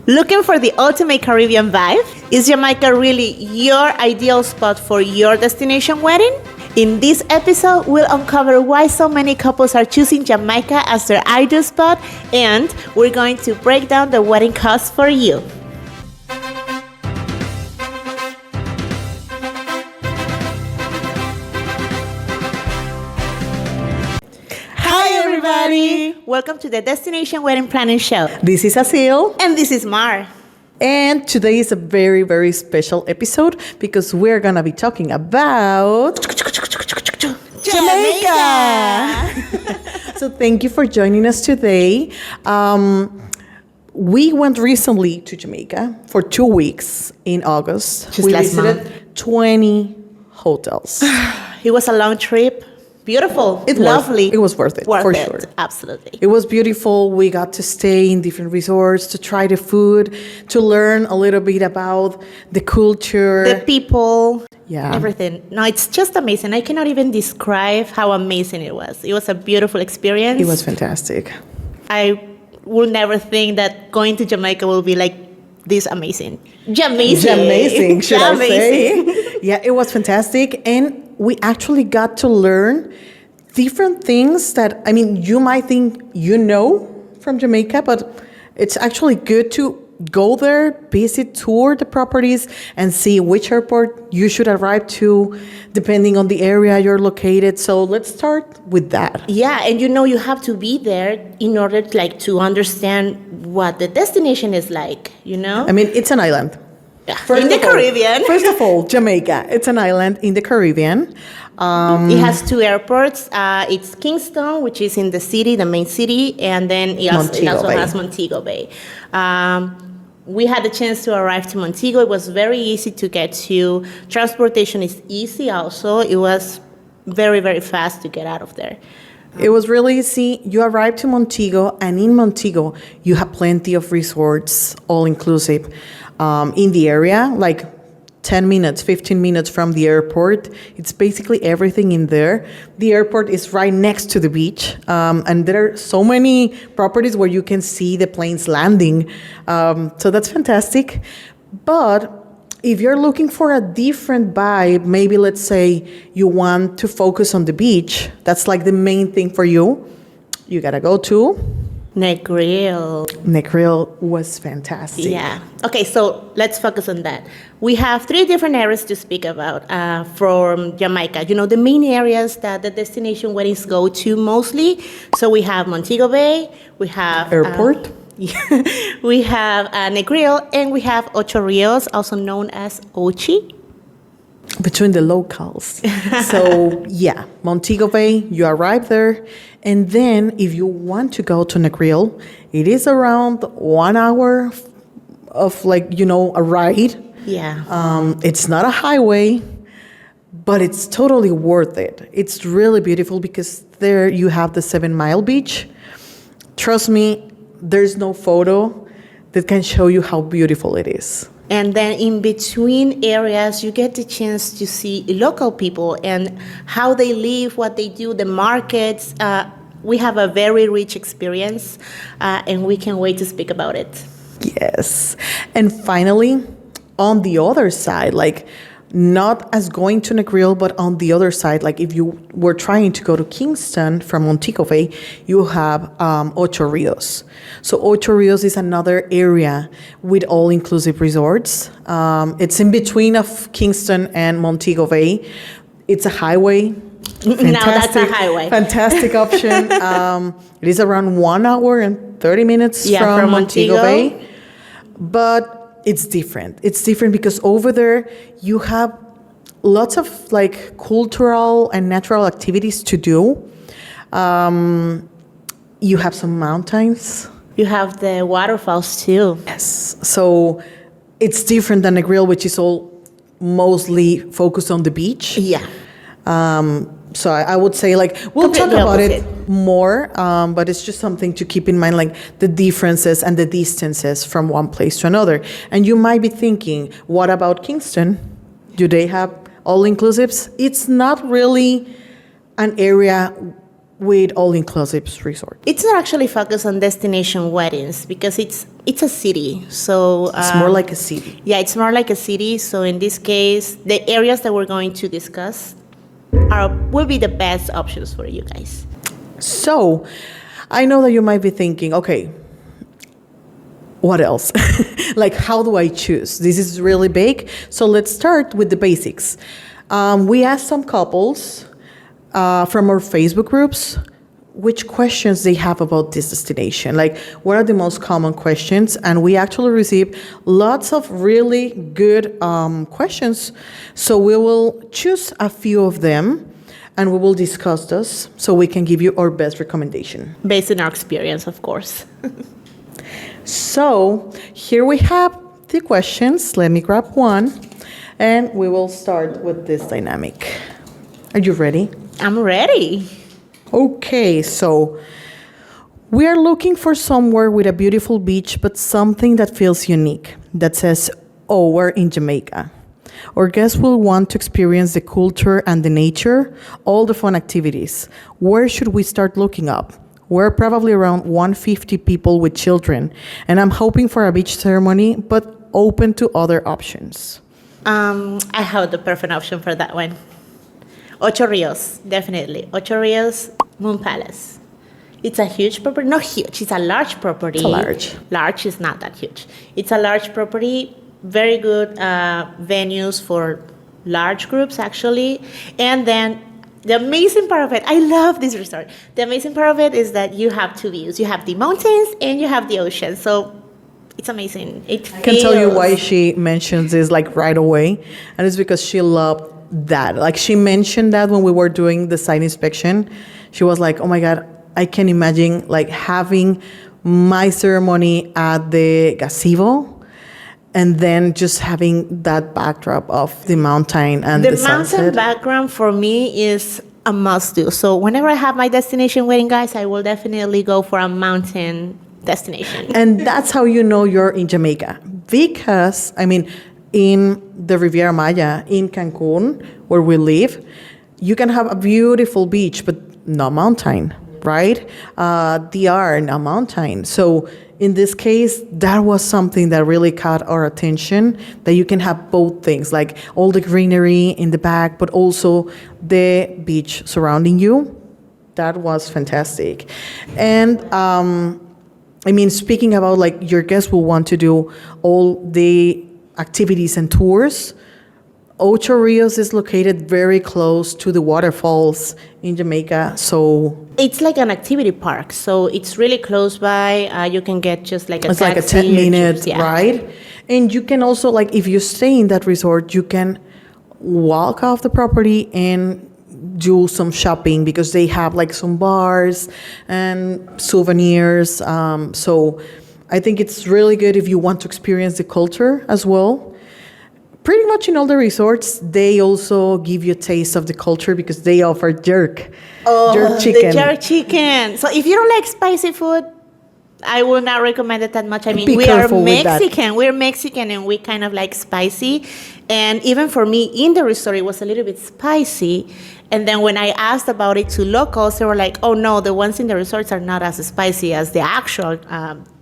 Looking for the ultimate Caribbean vibe? Is Jamaica really your ideal spot for your destination wedding? In this episode, we'll uncover why so many couples are choosing Jamaica as their ideal spot, and we're going to break down the wedding costs for you. Hi everybody! Welcome to the Destination Wedding Planning Show. This is Asil. And this is Mar. And today is a very, very special episode because we're going to be talking about Jamaica. So thank you for joining us today. We went recently to Jamaica for 2 weeks in August. Just we last visited month. 20 hotels. It was a long trip. Beautiful. It was worth it, for sure. Absolutely. It was beautiful. We got to stay in different resorts, to try the food, to learn a little bit about the culture. The people. Yeah. Everything. No, it's just amazing. I cannot even describe how amazing it was. It was a beautiful experience. It was fantastic. I would never think that going to Jamaica will be like this amazing. Jamaican, Should I say? Yeah, it was fantastic. And we actually got to learn different things that, I mean, you might think you know from Jamaica, but it's actually good to go there, visit, tour the properties, and see which airport you should arrive to, depending on the area you're located. So let's start with that. Yeah, and you have to be there in order to understand what the destination is like, I mean, it's an island. Yeah. In the Caribbean. First of all, Jamaica. It's an island in the Caribbean. It has 2 airports. It's Kingston, which is in the city, the main city, and then it also has Montego Bay. We had the chance to arrive to Montego. It was very easy to get to. Transportation is easy also. It was very, very fast to get out of there. It was really easy. You arrived to Montego, and in Montego, you have plenty of resorts, all inclusive, in the area, like 10 minutes, 15 minutes from the airport. It's basically everything in there. The airport is right next to the beach, and there are so many properties where you can see the planes landing. So that's fantastic. But if you're looking for a different vibe, maybe let's say you want to focus on the beach, that's like the main thing for you, you gotta go to Negril. Negril was fantastic. Yeah. Okay, so let's focus on that. We have 3 different areas to speak about from Jamaica. The main areas that the destination weddings go to mostly. So we have Montego Bay, we have airport. We have Negril, and we have Ocho Rios, also known as Ochi. Between the locals. So, yeah, Montego Bay, you arrive there. And then if you want to go to Negril, it is around 1 hour of a ride. Yeah. It's not a highway, but it's totally worth it. It's really beautiful because there you have the 7 Mile Beach. Trust me, there's no photo that can show you how beautiful it is. And then in between areas, you get the chance to see local people and how they live, what they do, the markets. We have a very rich experience, and we can't wait to speak about it. Yes. And finally, on the other side, not as going to Negril, but on the other side, if you were trying to go to Kingston from Montego Bay, you have Ocho Rios. So Ocho Rios is another area with all-inclusive resorts. It's in between of Kingston and Montego Bay. It's a highway. Now that's a highway. Fantastic option. It is around 1 hour and 30 minutes from Montego Bay. But it's different. It's different because over there you have lots of cultural and natural activities to do. You have some mountains. You have the waterfalls too. Yes. So it's different than Negril, which is all mostly focused on the beach. Yeah. So I would say we'll talk about it more, but it's just something to keep in mind, the differences and the distances from one place to another. And you might be thinking, what about Kingston? Do they have all-inclusives? It's not really an area with all-inclusive resort? It's not actually focused on destination weddings because it's a city. So It's more like a city. yeah, it's more like a city. So in this case, the areas that we're going to discuss will be the best options for you guys. So I know that you might be thinking, okay, what else? Like, how do I choose? This is really big. So let's start with the basics. We asked some couples from our Facebook groups which questions they have about this destination. Like, what are the most common questions? And we actually received lots of really good questions. So we will choose a few of them and we will discuss this so we can give you our best recommendation. Based on our experience, of course. So here we have the questions. Let me grab one and we will start with this dynamic. Are you ready? I'm ready. Okay, so we are looking for somewhere with a beautiful beach, but something that feels unique, that says, oh, we're in Jamaica. Our guests will want to experience the culture and the nature, all the fun activities. Where should we start looking up? We're probably around 150 people with children, and I'm hoping for a beach ceremony, but open to other options. I have the perfect option for that one. Ocho Rios, definitely. Ocho Rios, Moon Palace. It's a huge property. Not huge, it's a large property. It's a large. Large is not that huge. It's a large property, very good venues for large groups, actually. And then the amazing part of it, I love this resort. The amazing part of it is that you have two views. You have the mountains and you have the ocean. So it's amazing. I can tell you why she mentions this like right away. And it's because she loved that. Like she mentioned that when we were doing the site inspection. She was like, oh my God, I can imagine like having my ceremony at the gazebo and then just having that backdrop of the mountain and the sunset. The mountain background for me is a must do. So whenever I have my destination wedding, guys, I will definitely go for a mountain destination. And that's how you know you're in Jamaica. Because, I mean, in the Riviera Maya, in Cancun, where we live, you can have a beautiful beach, but no mountain, right? DR, no mountain. So in this case, that was something that really caught our attention, that you can have both things, like all the greenery in the back, but also the beach surrounding you. That was fantastic. And I mean, speaking about like your guests will want to do all the activities and tours, Ocho Rios is located very close to the waterfalls in Jamaica, so it's like an activity park. So it's really close by. You can get just like a it's taxi. Like a 10-minute ride, and you can also like if you stay in that resort, you can walk off the property and do some shopping because they have like some bars and souvenirs. So I think it's really good if you want to experience the culture as well. Pretty much in all the resorts, they also give you a taste of the culture because they offer jerk chicken. The jerk chicken. So if you don't like spicy food, I would not recommend it that much. I mean, we are Mexican. We're Mexican and we kind of like spicy. And even for me in the resort, it was a little bit spicy. And then when I asked about it to locals, they were like, oh no, the ones in the resorts are not as spicy as the actual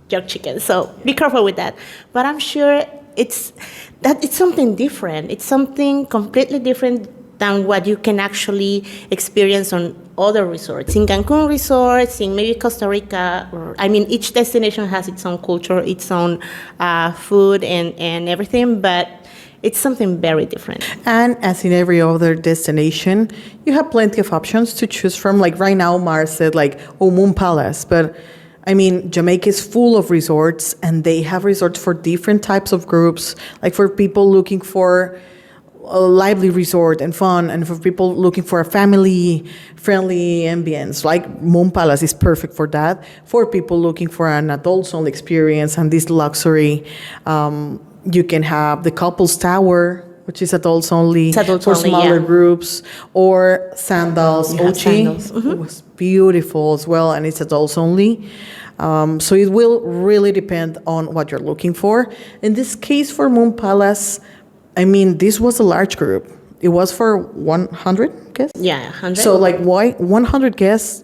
jerk chicken. So be careful with that. But I'm sure it's something different. It's something completely different than what you can actually experience on other resorts. In Cancun resorts, in maybe Costa Rica, each destination has its own culture, its own food and everything, but it's something very different. And as in every other destination, you have plenty of options to choose from. Like right now, Mar said like, oh, Moon Palace, but I mean, Jamaica is full of resorts, and they have resorts for different types of groups, like for people looking for a lively resort and fun, and for people looking for a family-friendly ambience. Like Moon Palace is perfect for that. For people looking for an adults-only experience and this luxury, you can have the Couples Tower, which is adults only for smaller groups, or Sandals. Ochi was beautiful as well, and it's adults only. So it will really depend on what you're looking for. In this case, for Moon Palace, I mean, this was a large group. It was for 100 guests? Yeah, 100. So like why 100 guests,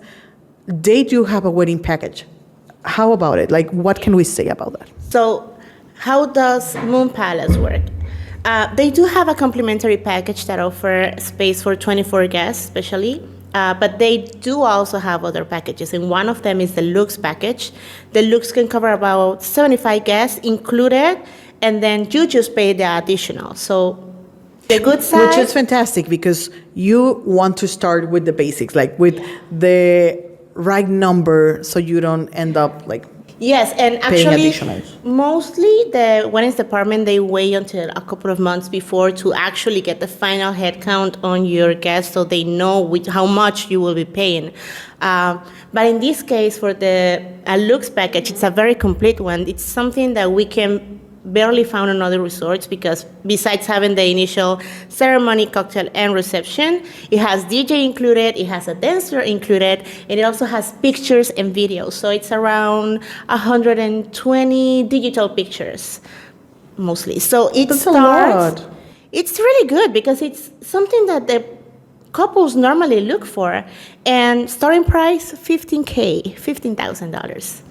they do have a wedding package. How about it? Like, what can we say about that? So, how does Moon Palace work? They do have a complimentary package that offer space for 24 guests, especially. But they do also have other packages, and one of them is the Lux package. The Lux can cover about 75 guests included, and then you just pay the additional. So the good side, which is fantastic because you want to start with the basics, like with the right number, so you don't end up like yes, and paying actually, additionals. mostly the weddings department, they wait until a couple of months before to actually get the final head count on your guests, so they know how much you will be paying. But in this case, for the Lux package, it's a very complete one. It's something that we can barely found in other resorts because besides having the initial ceremony, cocktail, and reception, it has DJ included, it has a dancer included, and it also has pictures and videos. So it's around 120 digital pictures, mostly. So it That's starts. a lot. It's really good because it's something that the couples normally look for, and starting price $15,000.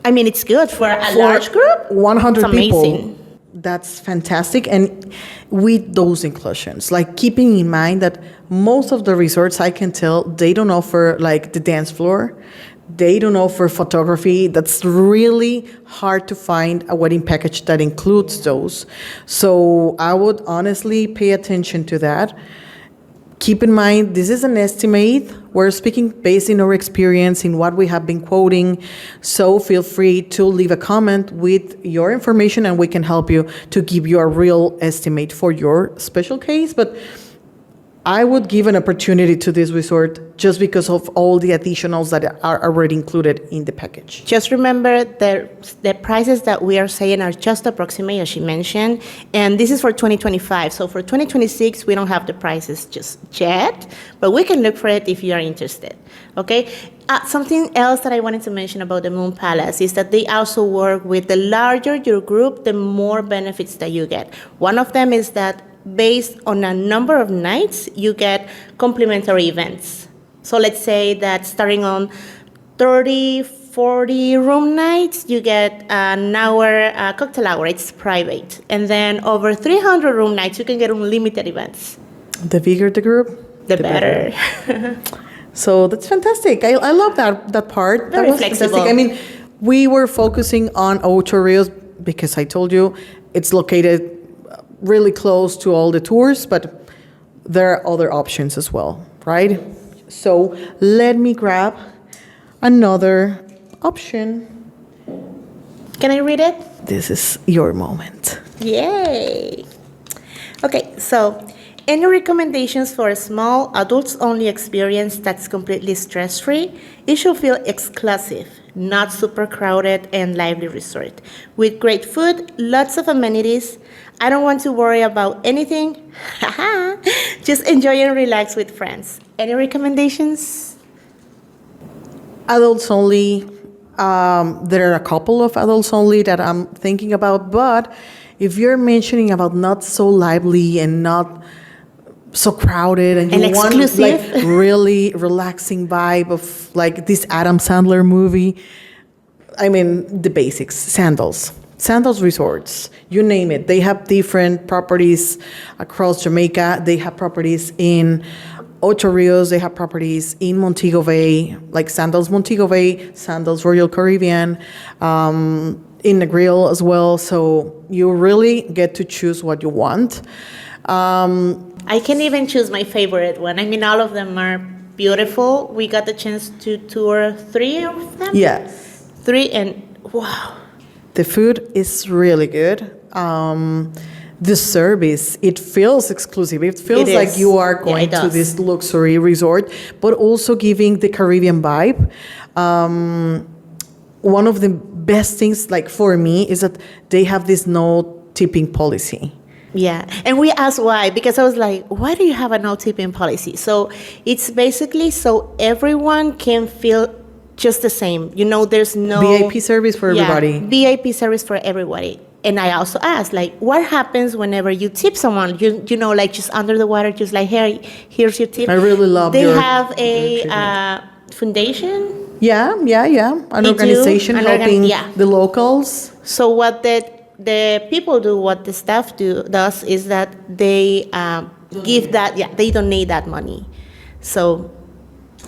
I mean, it's good for a large group. 100 it's people. amazing. That's fantastic. And with those inclusions, like keeping in mind that most of the resorts, I can tell, they don't offer like the dance floor. They don't offer photography. That's really hard to find a wedding package that includes those. So I would honestly pay attention to that. Keep in mind, this is an estimate. We're speaking based on our experience in what we have been quoting. So feel free to leave a comment with your information and we can help you to give you a real estimate for your special case. But I would give an opportunity to this resort just because of all the additionals that are already included in the package. Just remember the prices that we are saying are just approximate, as she mentioned, and this is for 2025. So for 2026, we don't have the prices just yet, but we can look for it if you are interested. Okay. Something else that I wanted to mention about the Moon Palace is that they also work with the larger your group, the more benefits that you get. One of them is that based on a number of nights, you get complimentary events. So let's say that starting on 30, 40 room nights, you get an hour cocktail hour, it's private. And then over 300 room nights, you can get unlimited events. The bigger the group, the better. So that's fantastic. I love that part. Very that was flexible. Fantastic. I mean, we were focusing on Ocho Rios because I told you it's located really close to all the tours, but there are other options as well, right? So let me grab another option. Can I read it? This is your moment. Yay! Okay, so any recommendations for a small adults-only experience that's completely stress-free? It should feel exclusive, not super crowded and lively resort. With great food, lots of amenities. I don't want to worry about anything. Just enjoy and relax with friends. Any recommendations? Adults only. There are a couple of adults only that I'm thinking about, but if you're mentioning about not so lively and not so crowded and you want like really relaxing vibe of like this Adam Sandler movie, I mean the basics, Sandals resorts, you name it. They have different properties across Jamaica. They have properties in Ocho Rios. They have properties in Montego Bay, like Sandals Montego Bay, Sandals Royal Caribbean, in the Grill as well. So you really get to choose what you want. I can even choose my favorite one. I mean, all of them are beautiful. We got the chance to tour 3 of them. Yes. 3, and wow. The food is really good. The service, it feels exclusive. It feels like you are going to this luxury resort, but also giving the Caribbean vibe. One of the best things, like for me, is that they have this no tipping policy. Yeah, and we asked why, because I was like, why do you have a no tipping policy? So it's basically so everyone can feel just the same. You know, there's no VIP service for everybody. VIP service for everybody. And I also asked, like, what happens whenever you tip someone? You know, like just under the water, just like, hey, here's your tip. I really love. They have a foundation. Yeah. An organization helping the locals. So what the people do, what the staff does is that they give that, they donate that money. So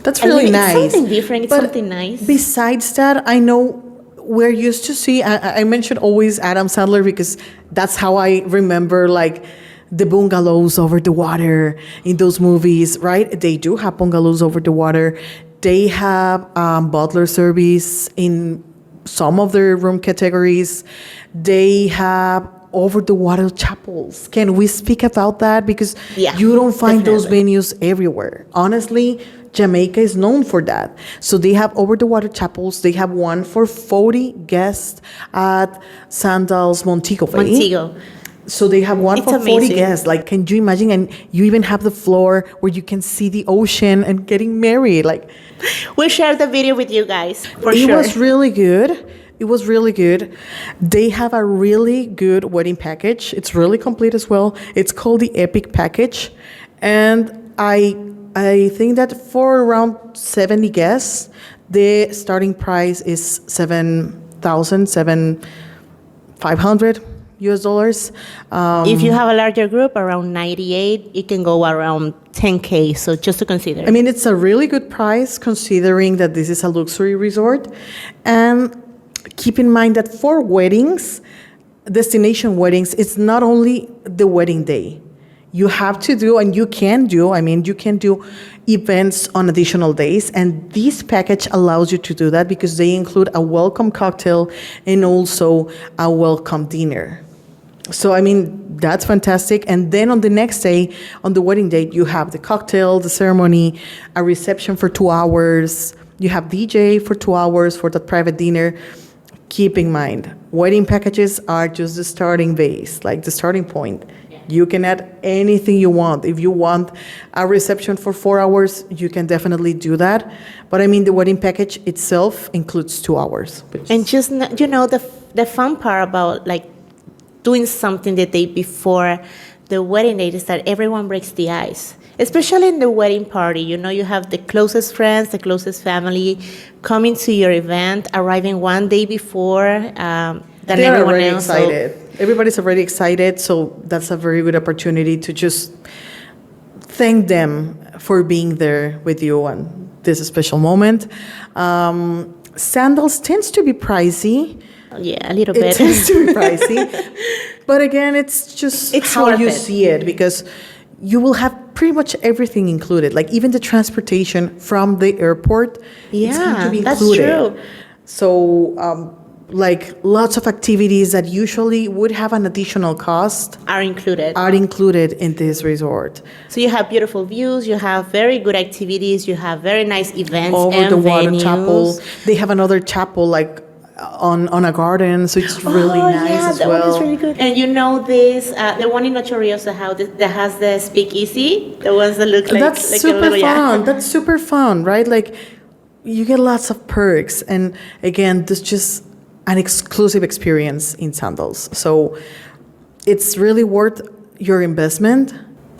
that's really nice. It's something different. It's something nice. Besides that, I know we're used to see. I mentioned always Adam Sandler because that's how I remember like the bungalows over the water in those movies, right? They do have bungalows over the water. They have butler service in some of their room categories. They have over-the-water chapels. Can we speak about that? Because you don't find those venues everywhere. Honestly, Jamaica is known for that. So they have over-the-water chapels. They have one for 40 guests at Sandals Montego Bay. Montego. So they have one for 40 guests. Like, can you imagine? And you even have the floor where you can see the ocean and getting married. Like, we'll share the video with you guys for sure. It was really good. It was really good. They have a really good wedding package. It's really complete as well. It's called the Epic Package. And I think that for around 70 guests, the starting price is $7,500 US. If you have a larger group, around 98, it can go around 10K. So just to consider. I mean, it's a really good price considering that this is a luxury resort. And keep in mind that for weddings, destination weddings, it's not only the wedding day. You have to do, and you can do events on additional days. And this package allows you to do that because they include a welcome cocktail and also a welcome dinner. So, I mean, that's fantastic. And then on the next day, on the wedding day, you have the cocktail, the ceremony, a reception for 2 hours. You have DJ for 2 hours for that private dinner. Keep in mind, wedding packages are just the starting base, like the starting point. You can add anything you want. If you want a reception for 4 hours, you can definitely do that. But I mean, the wedding package itself includes 2 hours. And just, the fun part about like doing something the day before the wedding date is that everyone breaks the ice. Especially in the wedding party, you have the closest friends, the closest family coming to your event, arriving one day before than They're everyone already else. Excited. Everybody's already excited, so that's a very good opportunity to just thank them for being there with you on this special moment. Sandals tends to be pricey. Yeah, a little bit. It tends to be pricey. But again, it's how you see it because you will have pretty much everything included, like even the transportation from the airport. It's going to be included. That's true. So, like lots of activities that usually would have an additional cost are included in this resort. So you have beautiful views, you have very good activities, you have very nice events over the water venues. chapel. They have another chapel like on a garden, so it's really nice as well. One is really good. And this, the one in Ocho Rios that has the speakeasy, the ones that look like that's like super a little, fun. That's super fun, right? Like you get lots of perks, and again, this just an exclusive experience in Sandals. So it's really worth your investment,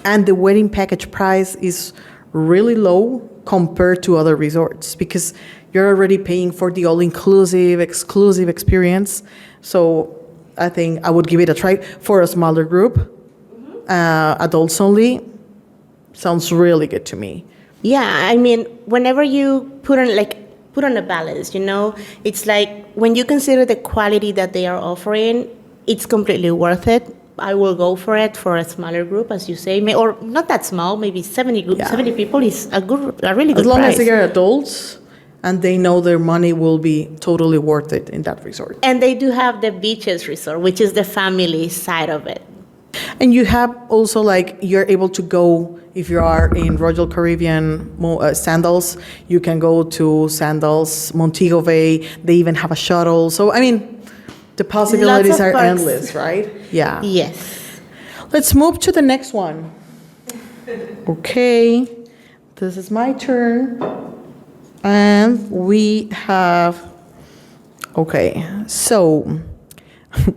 and the wedding package price is really low compared to other resorts because you're already paying for the all-inclusive, exclusive experience. So I think I would give it a try for a smaller group. Adults only sounds really good to me. Yeah, I mean, whenever you put on a balance, it's like when you consider the quality that they are offering, it's completely worth it. I will go for it for a smaller group, as you say, or not that small, maybe 70 people is a really good price. As long as they are adults and they know their money will be totally worth it in that resort. And they do have the beaches resort, which is the family side of it. And you have also you're able to go, if you are in Royal Caribbean Sandals, you can go to Sandals, Montego Bay. They even have a shuttle. So, I mean, the possibilities are endless, right? Yeah. Yes. Let's move to the next one. Okay. This is my turn. And we have, so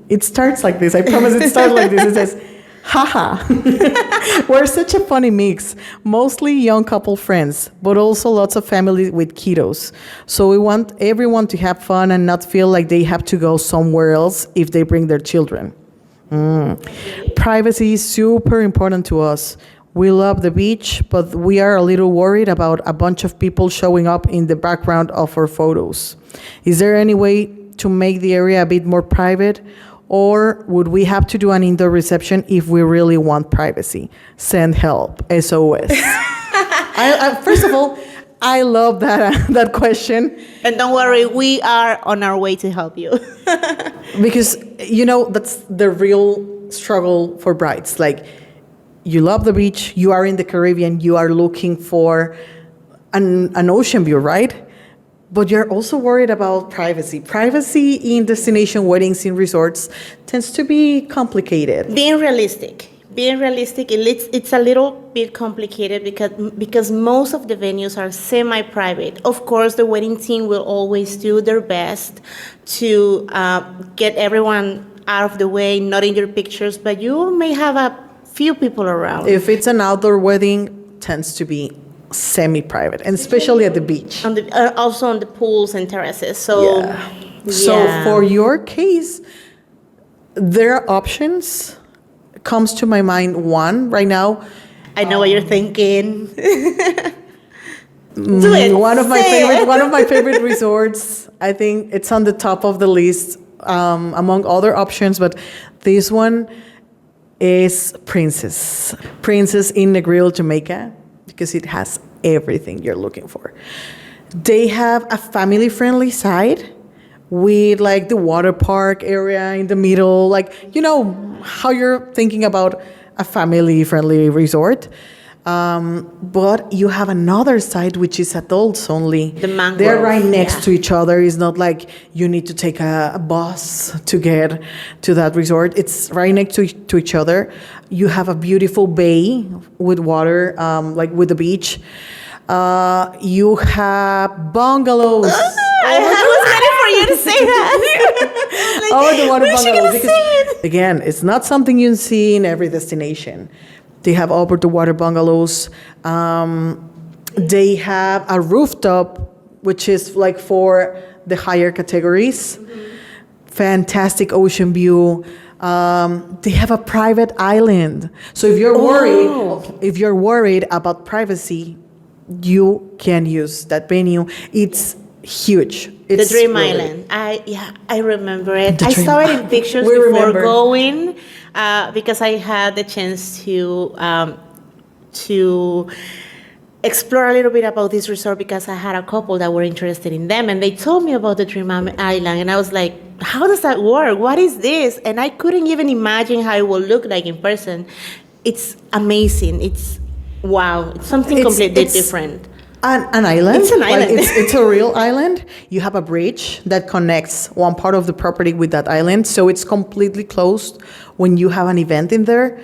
it starts like this. I promise it starts like this. It says, Haha. We're such a funny mix. Mostly young couple friends, but also lots of family with kiddos. So we want everyone to have fun and not feel like they have to go somewhere else if they bring their children. Privacy is super important to us. We love the beach, but we are a little worried about a bunch of people showing up in the background of our photos. Is there any way to make the area a bit more private? Or would we have to do an indoor reception if we really want privacy? Send help, SOS. First of all, I love that question. And don't worry, we are on our way to help you. Because, that's the real struggle for brides. Like, you love the beach, you are in the Caribbean, you are looking for an ocean view, right? But you're also worried about privacy. Privacy in destination weddings in resorts tends to be complicated. Being realistic, it's a little bit complicated because most of the venues are semi-private. Of course, the wedding team will always do their best to get everyone out of the way, not in your pictures, but you may have a few people around. If it's an outdoor wedding, tends to be semi-private, and especially at the beach. Also on the pools and terraces. So, So for your case, there are options. Comes to my mind one right now. I know what you're thinking. One of my favorite resorts. I think it's on the top of the list among other options, but this one is Princess in Negril, Jamaica, because it has everything you're looking for. They have a family-friendly side with like the water park area in the middle, like, how you're thinking about a family-friendly resort. But you have another side which is adults only. The mangrove. They're right next to each other. It's not like you need to take a bus to get to that resort. It's right next to each other. You have a beautiful bay with water, like with the beach. You have bungalows. I was ready for you to say that. The water bungalows. Because, again, it's not something you see in every destination. They have over the water bungalows. They have a rooftop, which is like for the higher categories. Mm-hmm. Fantastic ocean view. They have a private island. So if you're worried about privacy, you can use that venue. It's huge. It's the Dream Island. I remember it. I saw it in pictures before going because I had the chance to explore a little bit about this resort because I had a couple that were interested in them, and they told me about the Dream Island, and I was like, how does that work? What is this? And I couldn't even imagine how it will look like in person. It's amazing. It's wow. It's something completely different. An island. It's an island. Like it's a real island. You have a bridge that connects one part of the property with that island, so it's completely closed when you have an event in there.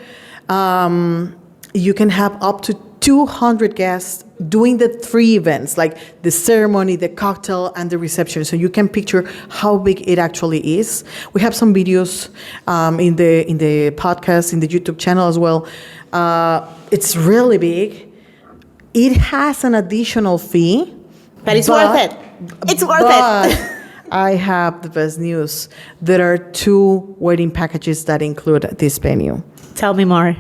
You can have up to 200 guests doing the 3 events, like the ceremony, the cocktail, and the reception. So you can picture how big it actually is. We have some videos in the podcast, in the YouTube channel as well. It's really big. It has an additional fee. But it's worth it. It's worth it. I have the best news. There are 2 wedding packages that include this venue. Tell me more.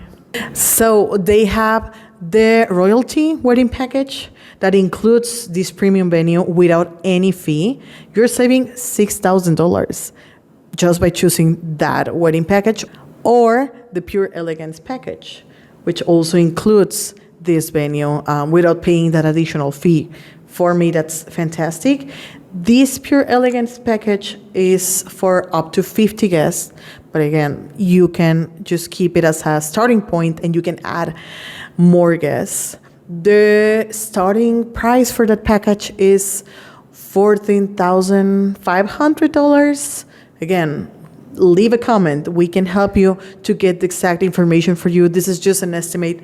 So they have the royalty wedding package that includes this premium venue without any fee. You're saving $6,000 just by choosing that wedding package, or the Pure Elegance package, which also includes this venue without paying that additional fee. For me, that's fantastic. This Pure Elegance package is for up to 50 guests, but again, you can just keep it as a starting point and you can add more guests. The starting price for that package is $14,500. Again, leave a comment. We can help you to get the exact information for you. This is just an estimate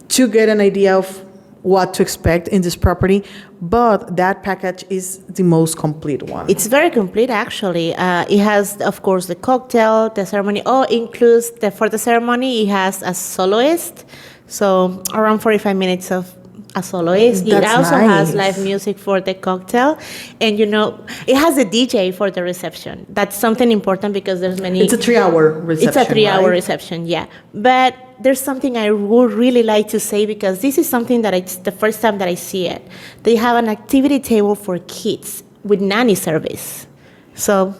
to get an idea of what to expect in this property, but that package is the most complete one. It's very complete, actually. It has, of course, the cocktail, the ceremony. Oh, includes for the ceremony, it has a soloist. So around 45 minutes of a soloist. It also has live music for the cocktail. And, it has a DJ for the reception. That's something important because there's many... It's a 3-hour reception, It's a 3-hour reception, yeah. But there's something I would really like to say because this is something that it's the first time that I see it. They have an activity table for kids with nanny service. So,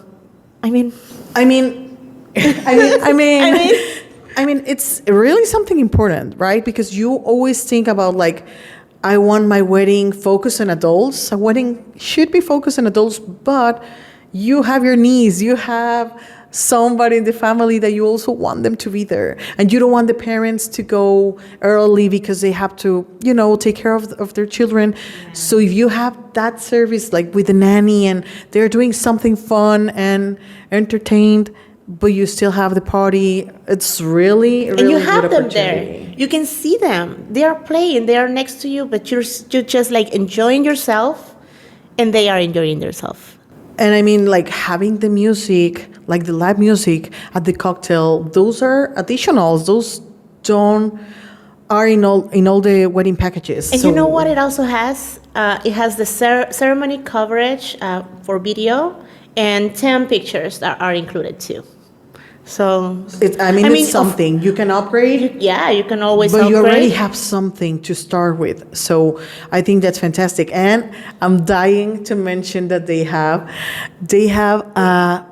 I mean, it's really something important, right? Because you always think about I want my wedding focused on adults. A wedding should be focused on adults, but you have your niece, you have somebody in the family that you also want them to be there. And you don't want the parents to go early because they have to, take care of their children. Yeah. So if you have that service with a nanny and they're doing something fun and entertained, but you still have the party, it's really and you have them there. You can see them. They are playing. They are next to you, but you're just enjoying yourself, and they are enjoying themselves. And having the music, the live music at the cocktail, those are additionals. Those are in all the wedding packages. And you know what it also has? It has the ceremony coverage for video, and 10 pictures that are included too. So it's something you can upgrade. Yeah, you can always upgrade. But you already have something to start with. So I think that's fantastic. And I'm dying to mention that they have a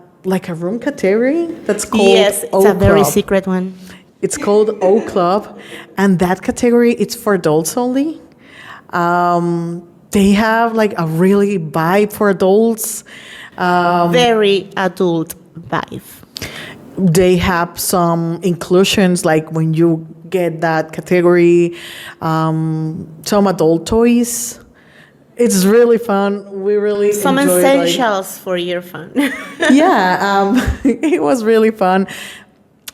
room category that's called yes, it's O a very Club. secret one. It's called O Club, and that category it's for adults only. They have a really vibe for adults. Very adult vibe. They have some inclusions, when you get that category, some adult toys. It's really fun. We really some enjoyed, essentials for your fun. Yeah, it was really fun.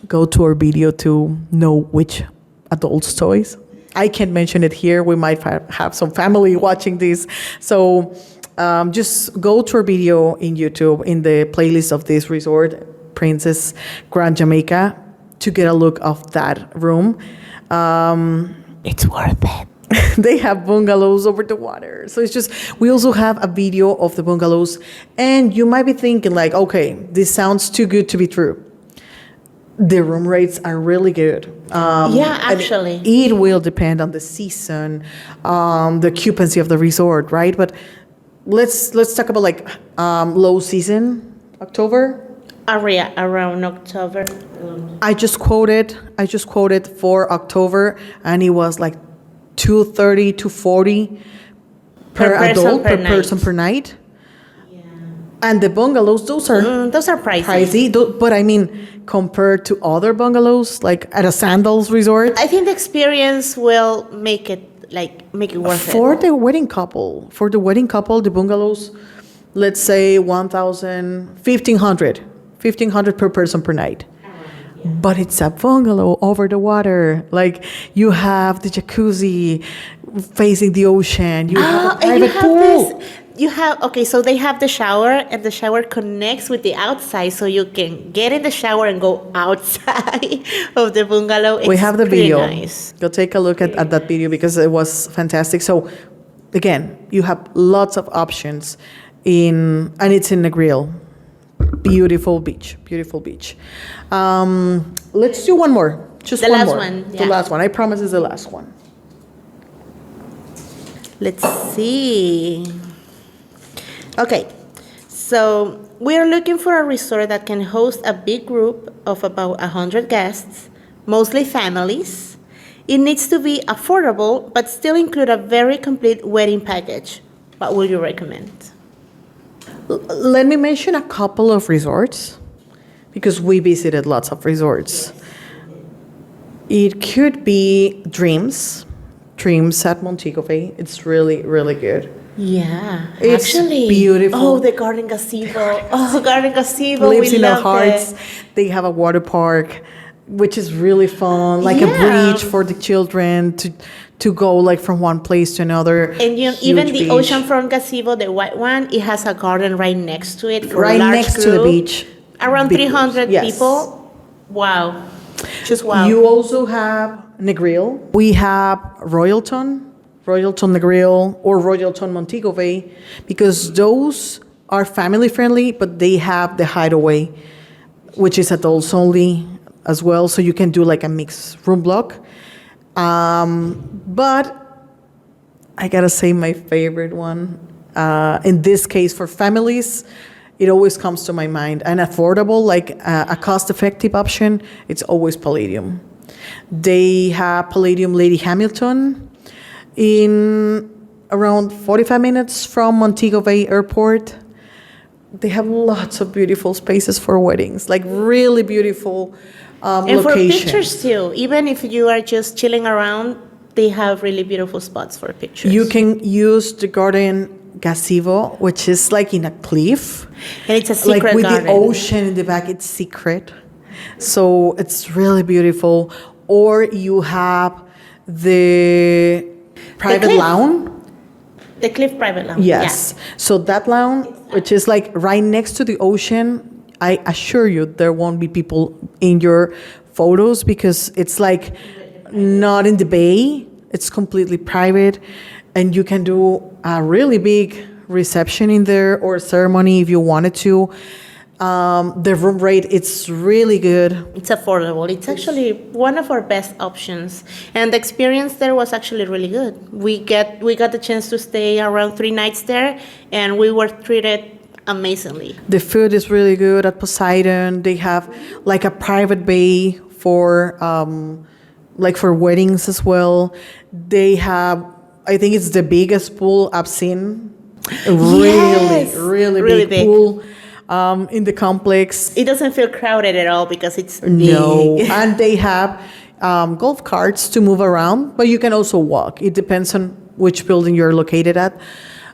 Go to our video to know which adults toys. I can't mention it here. We might have some family watching this. So just go to our video in YouTube in the playlist of this resort, Princess Grand Jamaica, to get a look of that room. It's worth it. They have bungalows over the water. So it's just, we also have a video of the bungalows. And you might be thinking okay, this sounds too good to be true. The room rates are really good. Yeah, actually. It will depend on the season, the occupancy of the resort, right? But let's talk about low season, October. Around October. I just quoted for October, and it was $230 to $240 per adult per person per night. Yeah. And the bungalows, those are pricey. But compared to other bungalows, at a Sandals resort, I think the experience will make it worth it. For the wedding couple, the bungalows, let's say $1,500 per person per night. Yeah. But it's a bungalow over the water. You have the jacuzzi facing the ocean. You have a private pool. So they have the shower, and the shower connects with the outside, so you can get in the shower and go outside of the bungalow. We have the video. Nice. Go take a look at that video because it was fantastic. So, again, you have lots of options and it's in Negril. Beautiful beach. Let's do one more. Just one more. The last one. I promise is the last one. Let's see. Okay, so we're looking for a resort that can host a big group of about 100 guests, mostly families. It needs to be affordable, but still include a very complete wedding package. What would you recommend? Let me mention a couple of resorts, because we visited lots of resorts. It could be Dreams at Montego Bay. It's really, really good. Yeah, it's actually beautiful. Oh, the Garden Gazebo. Garden Gazebo. Lives in our hearts. They have a water park, which is really fun, like a bridge for the children to go like from one place to another. And even the oceanfront gazebo, the white one, it has a garden right next to it for right a large next group, to the beach. Around 300 Yes. people. Wow. Just wow. You also have Negril. We have Royalton Negril, or Royalton Montego Bay, because those are family friendly, but they have the hideaway, which is adults only as well, so you can do like a mixed room block. But I gotta say my favorite one, in this case for families, it always comes to my mind. An affordable, like a cost-effective option, it's always Palladium. They have Palladium Lady Hamilton in around 45 minutes from Montego Bay Airport. They have lots of beautiful spaces for weddings, like really beautiful and locations. for pictures too. Even if you are just chilling around, they have really beautiful spots for pictures. You can use the garden gazebo, which is like in a cliff. And it's a secret like with garden. the ocean in the back, it's secret. So it's really beautiful. Or you have the private lawn. The cliff private lawn. Yes. Yeah. So that lawn, which is like right next to the ocean, I assure you there won't be people in your photos because it's like not in the bay. It's completely private. And you can do a really big reception in there or a ceremony if you wanted to. The room rate, it's really good. It's affordable. It's actually one of our best options. And the experience there was actually really good. We got the chance to stay around 3 nights there, and we were treated amazingly. The food is really good at Poseidon. They have like a private bay for like for weddings as well. They have, I think it's the biggest pool I've seen. Really big pool in the complex. It doesn't feel crowded at all because it's big. No, and they have golf carts to move around, but you can also walk. It depends on which building you're located at.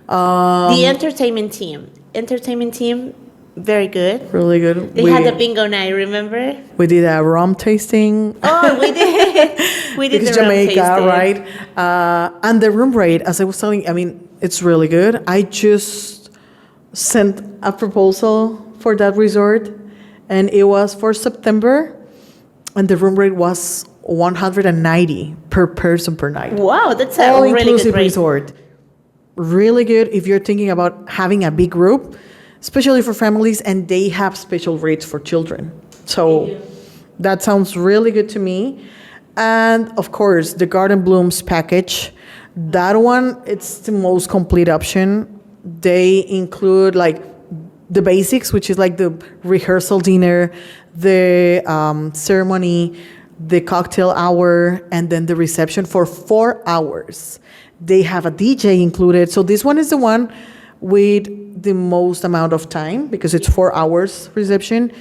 The entertainment team, very good. Really good. They had the bingo night, remember? We did a rum tasting. Oh, we did. We did because the rum Jamaica, tasting. right? And the room rate, as I was telling, I mean, it's really good. I just sent a proposal for that resort, and it was for September, and the room rate was $190 per person per night. Wow, that's a all-inclusive really good rate. resort. Really good if you're thinking about having a big group, especially for families, and they have special rates for children. So that sounds really good to me. And of course, the Garden Blooms package, that one, it's the most complete option. They include like the basics, which is like the rehearsal dinner, the ceremony, the cocktail hour, and then the reception for 4 hours. They have a DJ included. So this one is the one with the most amount of time because it's 4 hours reception.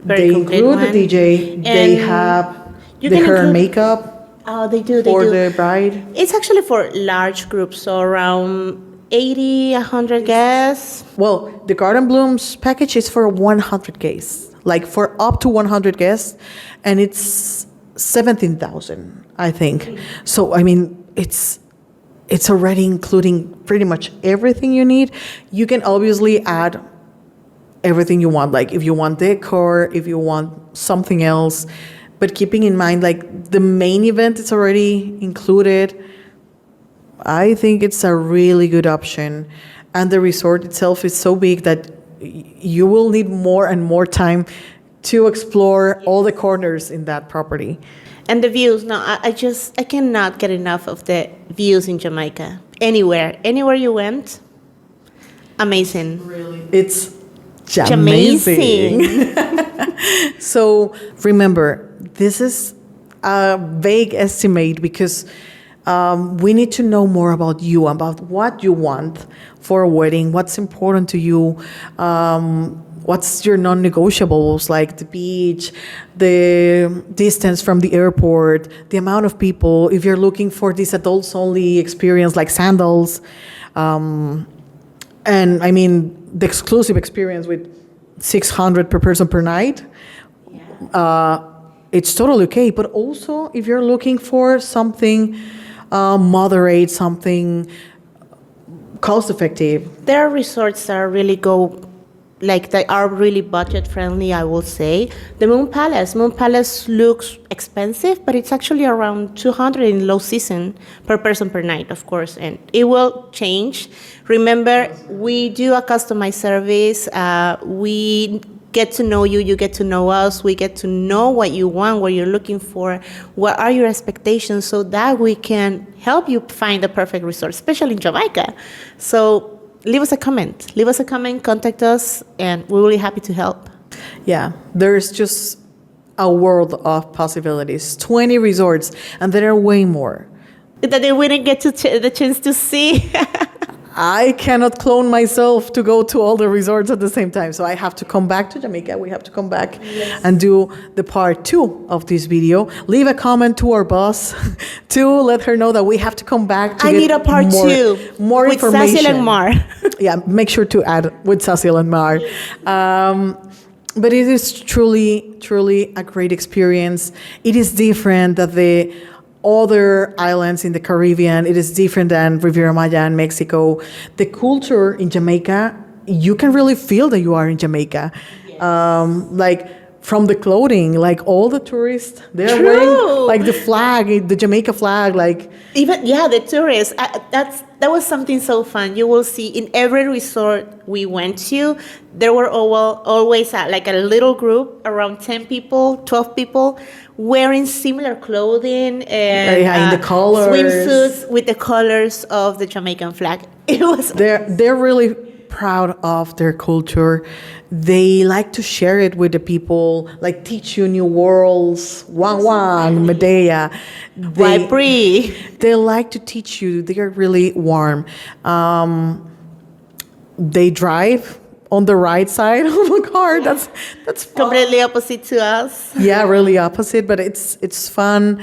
Very they include the DJ. And they have the hair and makeup. Oh, they do. They for do. the bride. It's actually for large groups, so around 80, 100 guests. Well, the Garden Blooms package is for 100 guests, like for up to 100 guests, and it's 17,000, I think. So I mean, it's already including pretty much everything you need. You can obviously add everything you want, like if you want decor, if you want something else, but keeping in mind like the main event is already included. I think it's a really good option, and the resort itself is so big that you will need more and more time to explore all the corners in that property. And the views, no, I cannot get enough of the views in Jamaica. Anywhere you went, amazing. Really, it's amazing. So remember, this is a vague estimate because we need to know more about you, about what you want for a wedding, what's important to you, what's your non-negotiables, like the beach, the distance from the airport, the amount of people, if you're looking for this adults-only experience like sandals, and I mean the exclusive experience with 600 per person per night. it's totally okay. But also, if you're looking for something moderate, something cost effective, There are resorts that really go, like they are really budget friendly, I will say. The Moon Palace. Moon Palace looks expensive, but it's actually around 200 in low season per person per night, of course, and it will change. Remember, we do a customized service. We get to know you, you get to know us, we get to know what you want, what you're looking for, what are your expectations, so that we can help you find the perfect resort, especially in Jamaica. So leave us a comment, contact us, and we're really happy to help. yeah, there's just a world of possibilities. 20 resorts, and there are way more. That they wouldn't get to the chance to see. I cannot clone myself to go to all the resorts at the same time. So I have to come back to Jamaica. We have to come back and do the part 2 of this video. Leave a comment to our boss to let her know that we have to come back to I get need a part more, 2 more with information. Cecil and Mar. Yeah, make sure to add with Cecil and Mar. But it is truly, truly a great experience. It is different than the other islands in the Caribbean. It is different than Riviera Maya and Mexico. The culture in Jamaica, you can really feel that you are in Jamaica. Yes. Like from the clothing, like all the tourists, they're wearing like the flag, the Jamaica flag, like even the tourists. That was something so fun. You will see in every resort we went to, there were always like a little group, around 10 people, 12 people, wearing similar clothing and in the colors, swimsuits with the colors of the Jamaican flag. It was. They're really proud of their culture. They like to share it with the people, like teach you new words, wang, Medea. They like to teach you. They are really warm. They drive on the right side of the car. That's fun. Completely opposite to us. Yeah, really opposite, but it's fun.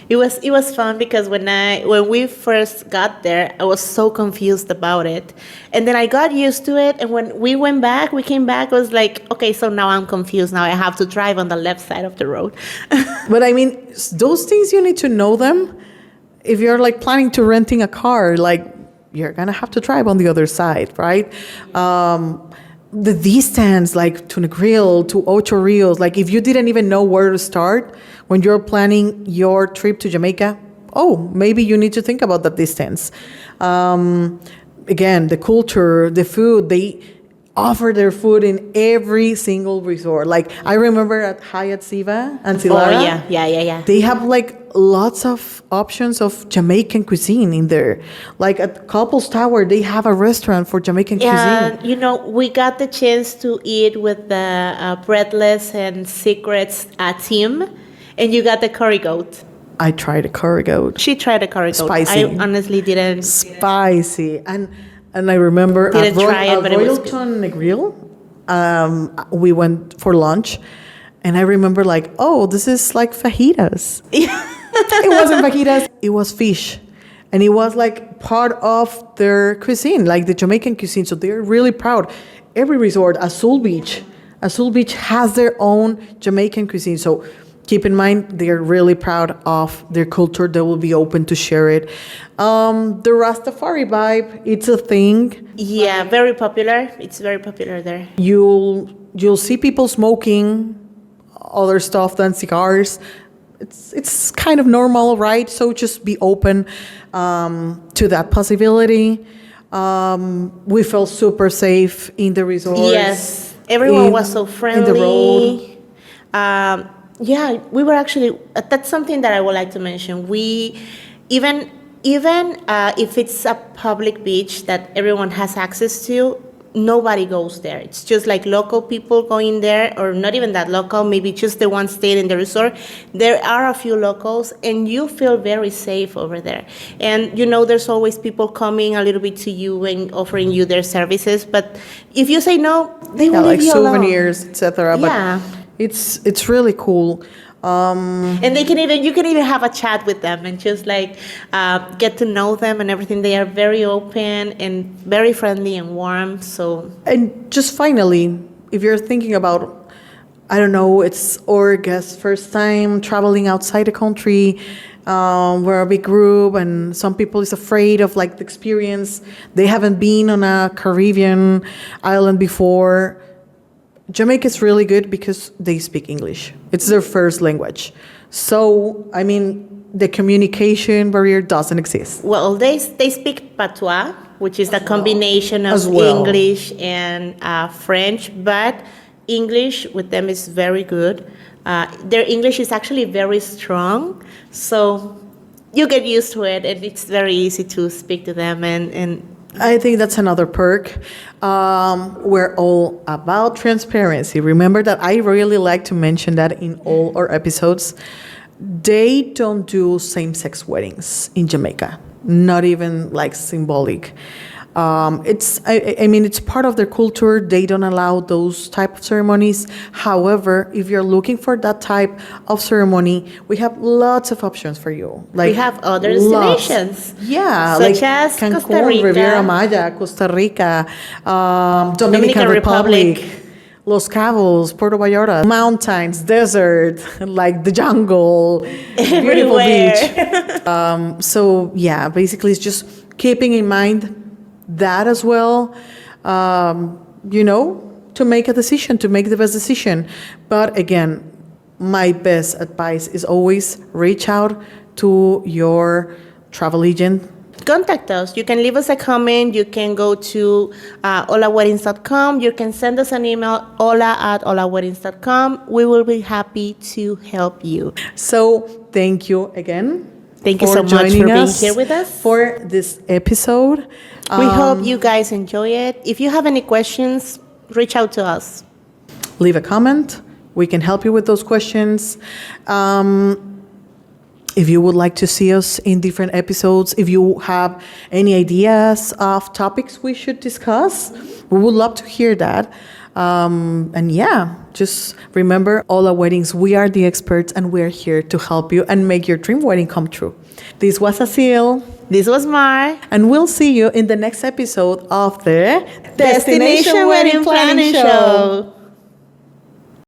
It was fun because when we first got there, I was so confused about it, and then I got used to it. And when we came back, I was like, okay, so now I'm confused. Now I have to drive on the left side of the road. But I mean, those things you need to know them. If you're like planning to renting a car, like, you're going to have to drive on the other side, right? The distance, like to Negril, to Ocho Rios, like if you didn't even know where to start when you're planning your trip to Jamaica, maybe you need to think about that distance. Again, the culture, the food, they offer their food in every single resort. Like I remember at Hyatt Ziva and Zilara. Oh, yeah. They have like lots of options of Jamaican cuisine in there. Like at Couples Tower, they have a restaurant for Jamaican cuisine. You know, we got the chance to eat with the Breadless and Secrets team, and you got the curry goat. I tried a curry goat. She tried a curry goat. Spicy. I honestly didn't. Spicy. And I remember at Royalton Negril, we went for lunch, and I remember like, this is like fajitas. It wasn't fajitas, it was fish. And it was like part of their cuisine, like the Jamaican cuisine. So they're really proud. Every resort, Azul Beach has their own Jamaican cuisine. So keep in mind, they're really proud of their culture. They will be open to share it. The Rastafari vibe, it's a thing. Yeah, very popular. It's very popular there. You'll see people smoking other stuff than cigars. It's kind of normal, right? So just be open to that possibility. We felt super safe in the resort. Yes, everyone was so friendly. In the road. Yeah, we were actually, that's something that I would like to mention. We, even if it's a public beach that everyone has access to, nobody goes there. It's just like local people going there, or not even that local, maybe just the ones staying in the resort. There are a few locals, and you feel very safe over there. And you know, there's always people coming a little bit to you and offering you their services. But if you say no, they will leave you alone. Like souvenirs, etc. Yeah. But it's really cool. And you can even have a chat with them and just like get to know them and everything. They are very open and very friendly and warm. So, and just finally, if you're thinking about I don't know, it's our guest's first time traveling outside the country. We're a big group, and some people is afraid of like the experience. They haven't been on a Caribbean island before. Jamaica is really good because they speak English. It's their first language. So, I mean, the communication barrier doesn't exist. Well, they speak patois, which is a combination of English and French, but English with them is very good. Their English is actually very strong, so you get used to it, and it's very easy to speak to them. And I think that's another perk. We're all about transparency. Remember that I really like to mention that in all our episodes. They don't do same-sex weddings in Jamaica, not even like symbolic. I mean, it's part of their culture. They don't allow those type of ceremonies. However, if you're looking for that type of ceremony, we have lots of options for you. Like, we have other destinations. Yeah, such as Cancun, Costa Rica, Riviera Maya, Costa Rica, Dominican Republic. Los Cabos, Puerto Vallarta, mountains, desert, like the jungle, beautiful beach. So yeah, basically it's just keeping in mind that as well, to make a decision, to make the best decision. But again, my best advice is always reach out to your travel agent. Contact us. You can leave us a comment. You can go to holaweddings.com. You can send us an email, hola@holaweddings.com. We will be happy to help you. So thank you again. Thank you so much for being here with us for this episode. We hope you guys enjoy it. If you have any questions, reach out to us. Leave a comment. We can help you with those questions. If you would like to see us in different episodes, if you have any ideas of topics we should discuss, we would love to hear that. And yeah, just remember, Hola Weddings, we are the experts, and we're here to help you and make your dream wedding come true. This was Asil. This was Mar. And we'll see you in the next episode of the Destination Wedding Planning Show.